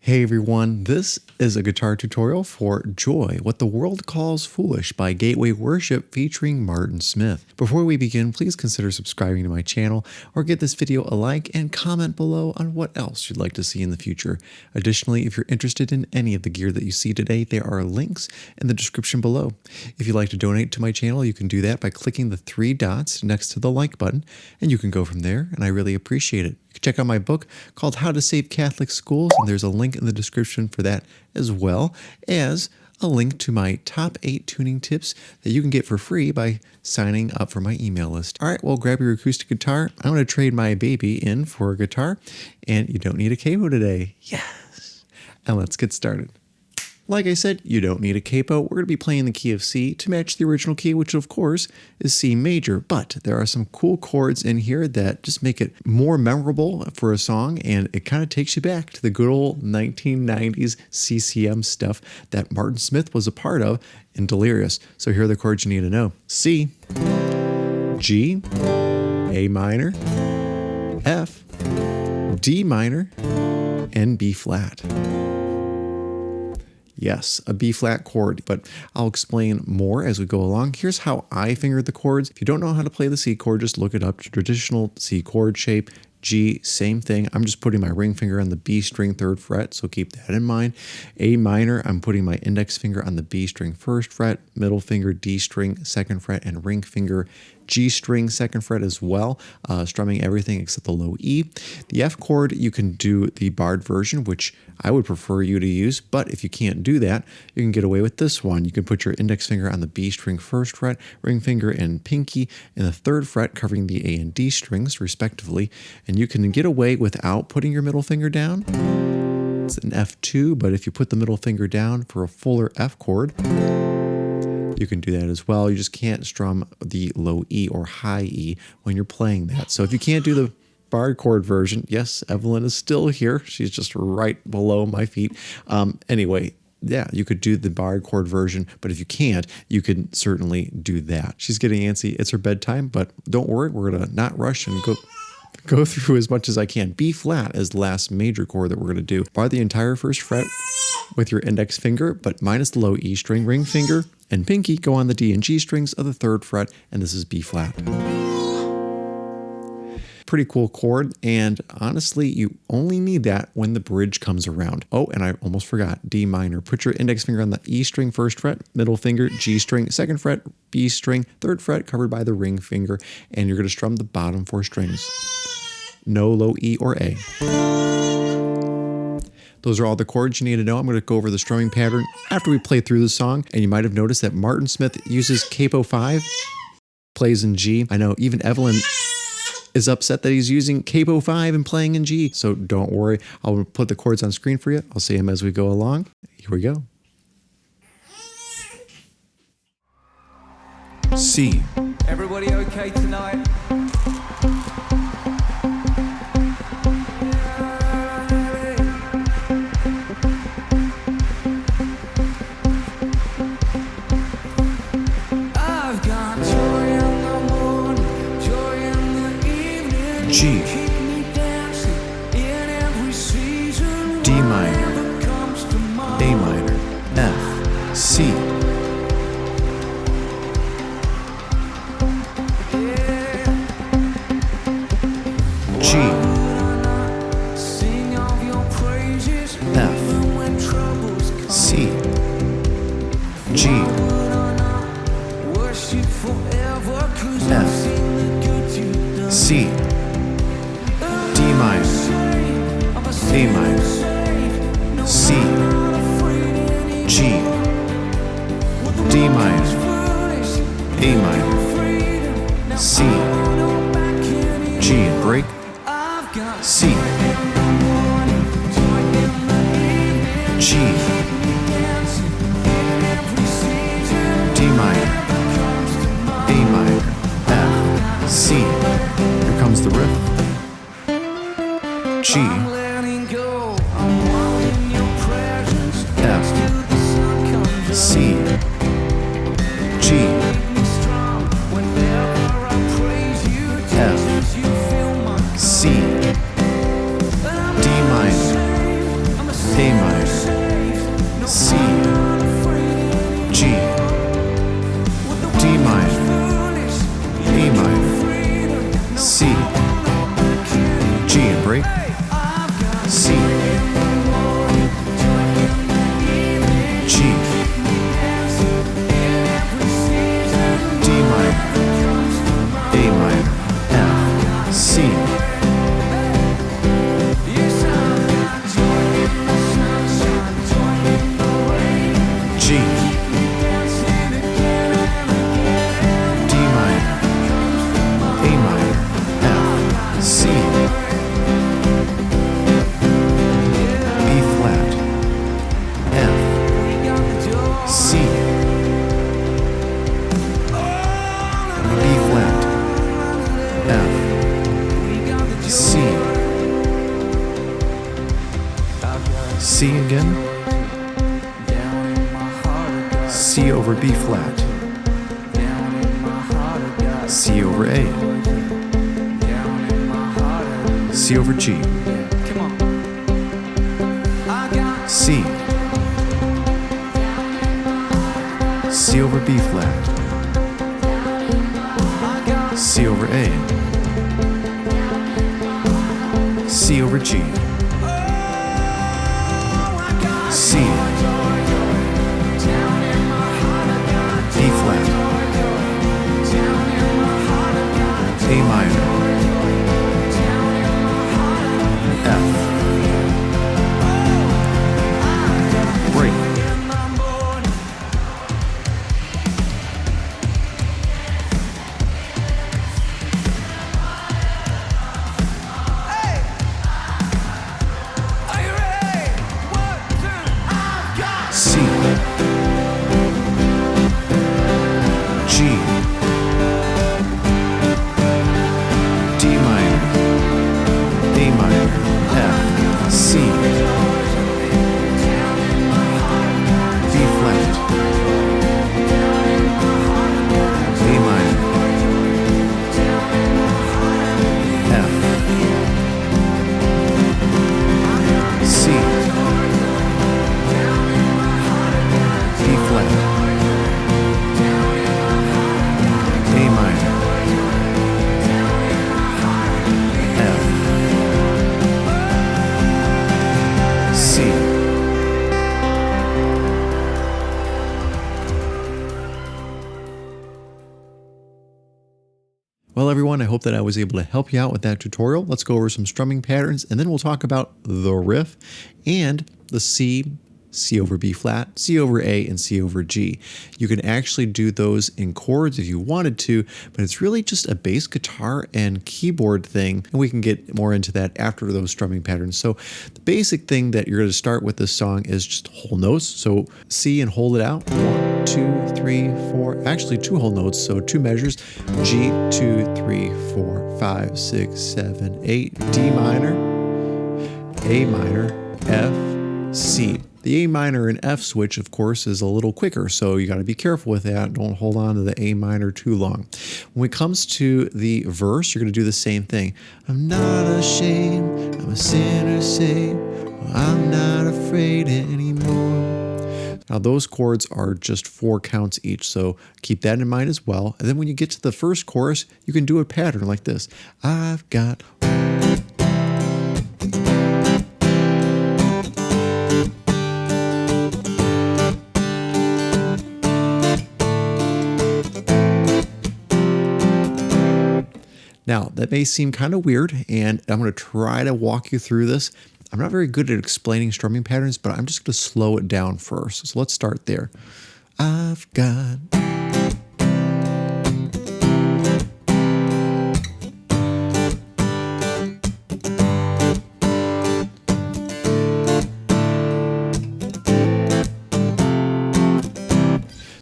Hey everyone, this is a guitar tutorial for Joy, What the World Calls Foolish by Gateway Worship featuring Martin Smith. Before we begin, please consider subscribing to my channel or give this video a like and comment below on what else you'd like to see in the future. Additionally, if you're interested in any of the gear that you see today, there are links in the description below. If you'd like to donate to my channel, you can do that by clicking the three dots next to the like button, and you can go from there, and I really appreciate it. You can check out my book called How to Save Catholic Schools, and there's a link in the description for that, as well as a link to my top 8 tuning tips that you can get for free by signing up for my email list. All right, well, grab your acoustic guitar. I'm going to trade my baby in for a guitar, and you don't need a capo today. Yes! And let's get started. Like I said, you don't need a capo. We're going to be playing the key of C to match the original key, which of course is C major. But there are some cool chords in here that just make it more memorable for a song, and it kind of takes you back to the good old 1990s CCM stuff that Martin Smith was a part of in Delirious. So here are the chords you need to know. C, G, A minor, F, D minor, and B flat. Yes, a B flat chord, but I'll explain more as we go along. Here's how I fingered the chords. If you don't know how to play the C chord, just look it up. Traditional C chord shape. G, same thing. I'm just putting my ring finger on the B string 3rd fret, so keep that in mind. A minor, I'm putting my index finger on the B string 1st fret, middle finger D string 2nd fret, and ring finger G string 2nd fret as well, strumming everything except the low E. The F chord, you can do the barred version, which I would prefer you to use, but if you can't do that, you can get away with this one. You can put your index finger on the B string 1st fret, ring finger and pinky in the 3rd fret, covering the A and D strings respectively, and you can get away without putting your middle finger down. It's an F2, but if you put the middle finger down for a fuller F chord, you can do that as well. You just can't strum the low E or high E when you're playing that. So if you can't do the barred chord version, yes, Evelyn is still here. She's just right below my feet. Anyway, yeah, you could do the barred chord version, but if you can't, you can certainly do that. She's getting antsy. It's her bedtime, but don't worry. We're going to not rush and go through as much as I can. B flat is the last major chord that we're going to do. Bar the entire 1st fret with your index finger, but minus the low E string, ring finger, and pinky go on the D and G strings of the 3rd fret, and this is B flat. Pretty cool chord, and honestly, you only need that when the bridge comes around. Oh, and I almost forgot, D minor. Put your index finger on the E string 1st fret, middle finger, G string 2nd fret, B string 3rd fret, covered by the ring finger, and you're going to strum the bottom 4 strings. No low E or A. Those are all the chords you need to know. I'm going to go over the strumming pattern after we play through the song, and you might have noticed that Martin Smith uses capo 5, plays in G. I know even Evelyn is upset that he's using capo 5 and playing in G, so don't worry. I'll put the chords on screen for you. I'll say them as we go along. Here we go. C. Everybody okay tonight? G, D minor, A minor, F, C, G, F, C, G, F, C, D minor, A minor, C, G, D minor, A minor, C, G and break, C, G, D minor, A minor, F, C. Here comes C again, C over B flat, C over A, C over G, C, C over B flat, C over A, C over G, C, B flat, A minor, F, break, C, G, D minor, A minor, F, C, B flat, A minor, F, C, B flat, A minor, F, C. Well, everyone, I hope that I was able to help you out with that tutorial. Let's go over some strumming patterns, and then we'll talk about the riff and the C, C over B flat, C over A, and C over G. You can actually do those in chords if you wanted to, but it's really just a bass guitar and keyboard thing, and we can get more into that after those strumming patterns. So the basic thing that you're going to start with this song is just whole notes. So C and hold it out. 1, 2, 3, 4. Actually, 2 whole notes, so 2 measures. G, 2, 3, 4, 5, 6, 7, 8. D minor, A minor, F, C. The A minor and F switch, of course, is a little quicker, so you got to be careful with that. Don't hold on to the A minor too long. When it comes to the verse, you're going to do the same thing. I'm not ashamed, I'm a sinner saved, I'm not afraid anymore. Now, those chords are just 4 counts each, so keep that in mind as well. And then when you get to the first chorus, you can do a pattern like this. I've got... Now, that may seem kind of weird, and I'm going to try to walk you through this. I'm not very good at explaining strumming patterns, but I'm just going to slow it down first. So let's start there. I've got...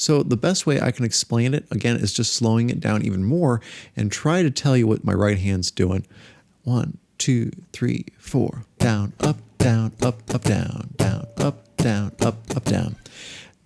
So the best way I can explain it, again, is just slowing it down even more and try to tell you what my right hand's doing. 1, 2, 3, 4. Down, up, down, up, down, down, up, down, up, down.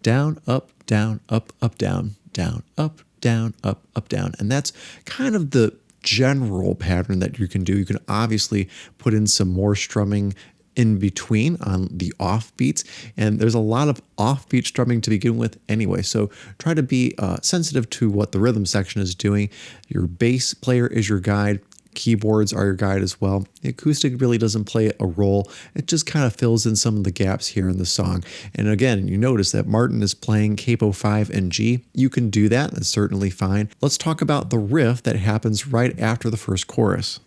Down, up, down, up, down, down, up, down, up, down. And that's kind of the general pattern that you can do. You can obviously put in some more strumming in between on the offbeats, and there's a lot of offbeat strumming to begin with anyway, so try to be sensitive to what the rhythm section is doing. Your bass player is your guide, keyboards are your guide as well. The acoustic really doesn't play a role, it just kind of fills in some of the gaps here in the song. And again, you notice that Martin is playing capo 5 and G. You can do that, that's certainly fine. Let's talk about the riff that happens right after the first chorus.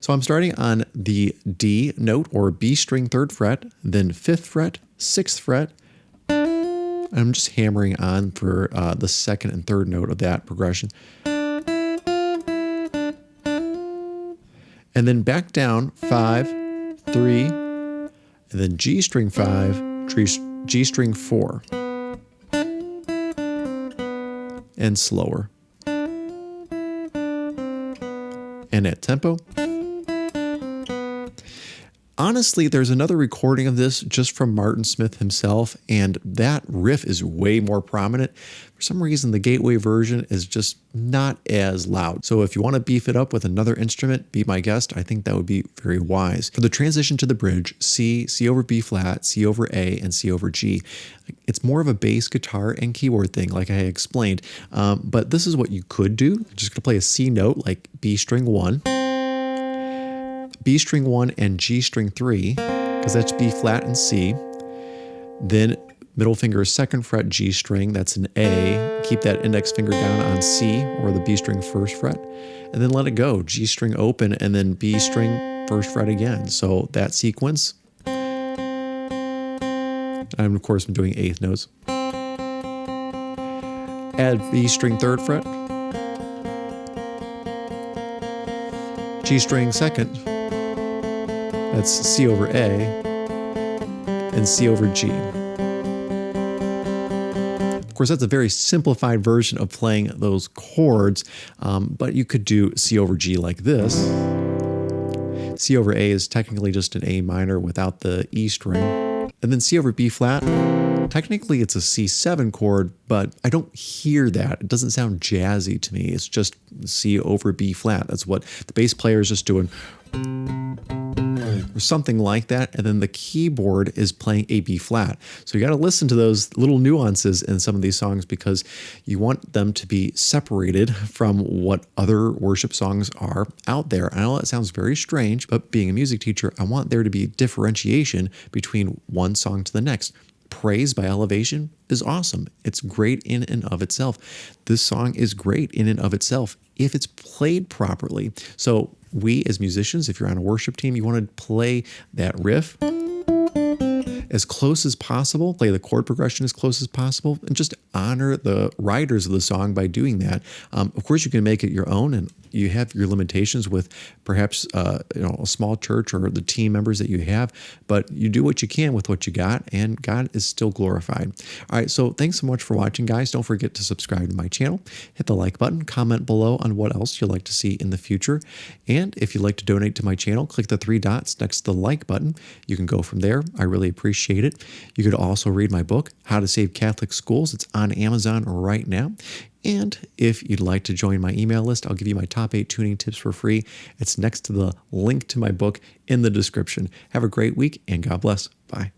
So I'm starting on the D note or B string 3rd fret, then 5th fret, 6th fret. I'm just hammering on for the 2nd and 3rd note of that progression. And then back down 5, 3, and then G string 5, G string 4. And slower. And at tempo. Honestly, there's another recording of this just from Martin Smith himself, and that riff is way more prominent. For some reason, the Gateway version is just not as loud. So if you want to beef it up with another instrument, be my guest. I think that would be very wise. For the transition to the bridge, C, C over B flat, C over A, and C over G. It's more of a bass guitar and keyboard thing, like I explained. But this is what you could do. You're just going to play a C note, like B string 1. B string 1 and G string 3, because that's B flat and C. Then middle finger is 2nd fret G string, that's an A. Keep that index finger down on C or the B string 1st fret, and then let it go. G string open and then B string 1st fret again. So that sequence. I'm of course doing 8th notes. Add B string 3rd fret, G string 2nd. That's C over A, and C over G. Of course, that's a very simplified version of playing those chords, but you could do C over G like this. C over A is technically just an A minor without the E string. And then C over B flat, technically it's a C7 chord, but I don't hear that. It doesn't sound jazzy to me. It's just C over B flat. That's what the bass player is just doing. Or something like that, and then the keyboard is playing a B flat. So you got to listen to those little nuances in some of these songs because you want them to be separated from what other worship songs are out there. I know that sounds very strange, but being a music teacher, I want there to be differentiation between one song to the next. Praise by Elevation is awesome. It's great in and of itself. This song is great in and of itself if it's played properly. So we as musicians, if you're on a worship team, you want to play that riff as close as possible, play the chord progression as close as possible, and just honor the writers of the song by doing that. Of course, you can make it your own, and you have your limitations with perhaps a small church or the team members that you have, but you do what you can with what you got, and God is still glorified. All right, so thanks so much for watching, guys. Don't forget to subscribe to my channel, hit the like button, comment below on what else you'd like to see in the future, and if you'd like to donate to my channel, click the 3 dots next to the like button. You can go from there. I really appreciate it. You could also read my book, How to Save Catholic Schools. It's on Amazon right now. And if you'd like to join my email list, I'll give you my top 8 tuning tips for free. It's next to the link to my book in the description. Have a great week and God bless. Bye.